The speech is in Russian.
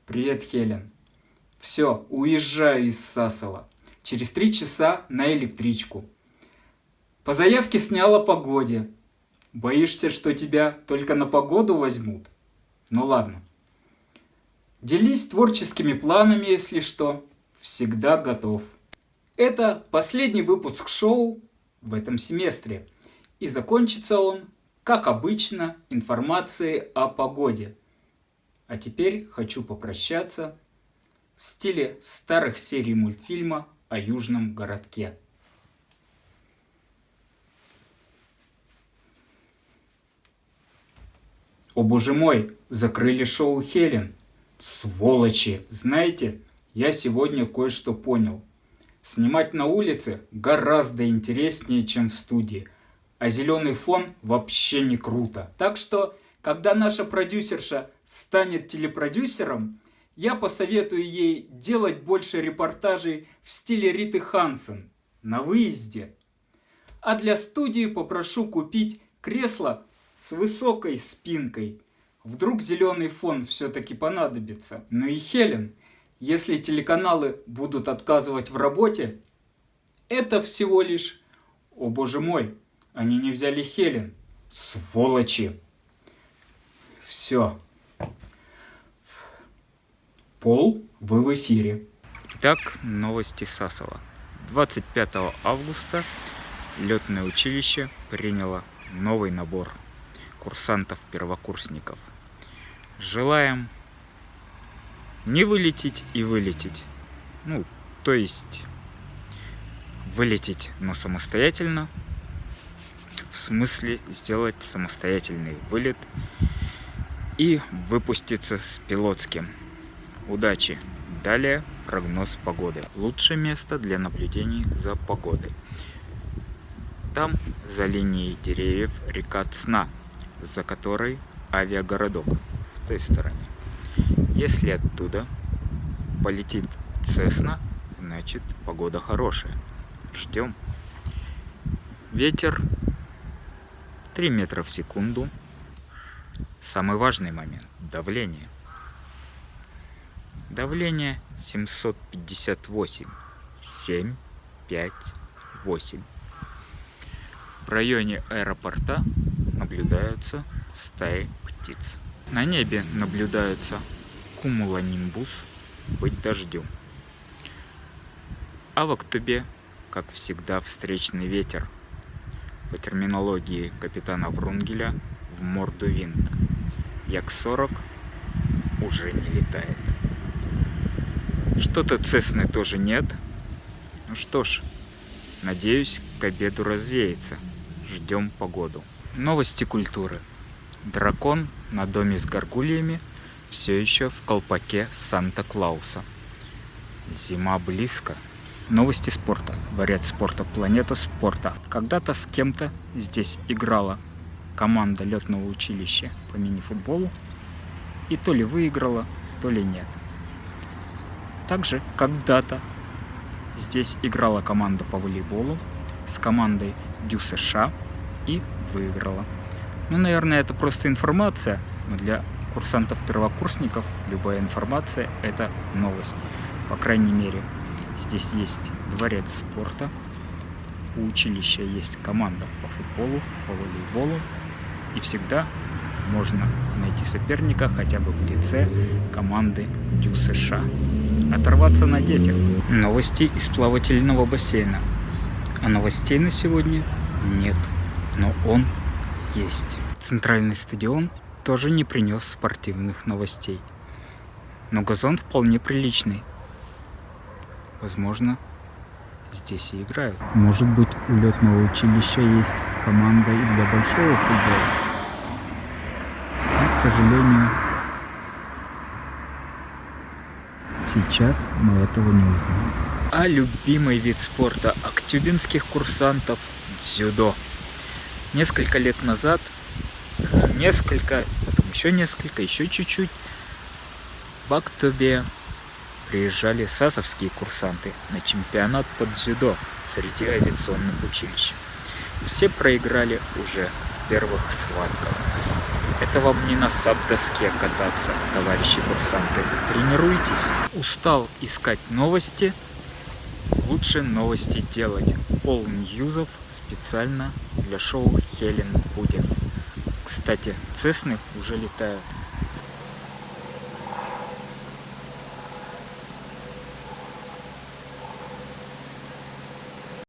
Привет, Хелен. Все, уезжаю из Сасова. Через 3 часа на электричку. По заявке снял о погоде. Боишься, что тебя только на погоду возьмут? Ну ладно. Делись творческими планами, если что. Всегда готов. Это последний выпуск шоу в этом семестре. И закончится он, как обычно, информацией о погоде. А теперь хочу попрощаться в стиле старых серий мультфильма о южном городке. О боже мой, закрыли шоу Хелен. Сволочи! Знаете, я сегодня кое-что понял. Снимать на улице гораздо интереснее, чем в студии. А зеленый фон вообще не круто. Так что, когда наша продюсерша станет телепродюсером, я посоветую ей делать больше репортажей в стиле Риты Хансен на выезде. А для студии попрошу купить кресло с высокой спинкой. Вдруг зеленый фон все-таки понадобится. Ну и Хелен, если телеканалы будут отказывать в работе, это всего лишь... О боже мой, они не взяли Хелен. Сволочи! Все. Пол, вы в эфире. Итак, новости Сасова. 25 августа летное училище приняло новый набор курсантов-первокурсников. Желаем не вылететь и вылететь. То есть вылететь, но самостоятельно. В смысле сделать самостоятельный вылет и выпуститься с пилотским. Удачи! Далее прогноз погоды. Лучшее место для наблюдений за погодой. Там, за линией деревьев, река Цна, за которой авиагородок в той стороне. Если оттуда полетит Цесна, значит погода хорошая. Ждем. Ветер 3 метра в секунду. Самый важный момент – давление. Давление 758, 7, 5, 8. В районе аэропорта наблюдаются стаи птиц. На небе наблюдаются кумулонимбус, быть дождем. А в Актубе, как всегда, встречный ветер. По терминологии капитана Врунгеля, в морду винт. Як-40 уже не летает. Что-то Цесны тоже нет. Ну что ж, надеюсь, к обеду развеется. Ждем погоду. Новости культуры. Дракон на доме с горгульями все еще в колпаке Санта-Клауса. Зима близко. Новости спорта. Вариант спорта. Планета спорта. Когда-то с кем-то здесь играла команда летного училища по мини-футболу. И то ли выиграла, то ли нет. Также когда-то здесь играла команда по волейболу с командой Дю США и выиграла. Наверное, это просто информация, но для курсантов-первокурсников любая информация – это новость. По крайней мере, здесь есть дворец спорта, у училища есть команда по футболу, по волейболу, и всегда можно найти соперника хотя бы в лице команды Дю США. Оторваться на детях. Новости из плавательного бассейна. А новостей на сегодня нет, но он есть. Центральный стадион тоже не принес спортивных новостей. Но газон вполне приличный. Возможно, здесь и играют. Может быть, у летного училища есть команда и для большого футбола. К сожалению, сейчас мы этого не узнаем. А любимый вид спорта актюбинских курсантов – дзюдо. Несколько лет назад, потом еще чуть-чуть, в Актубе приезжали сасовские курсанты на чемпионат по дзюдо среди авиационных училищ. Все проиграли уже в первых схватках. Это вам не на саб-доске кататься, товарищи курсанты. Тренируйтесь. Устал искать новости? Лучше новости делать. All News'ов специально для шоу Хелен Пудев. Кстати, Цесны уже летают.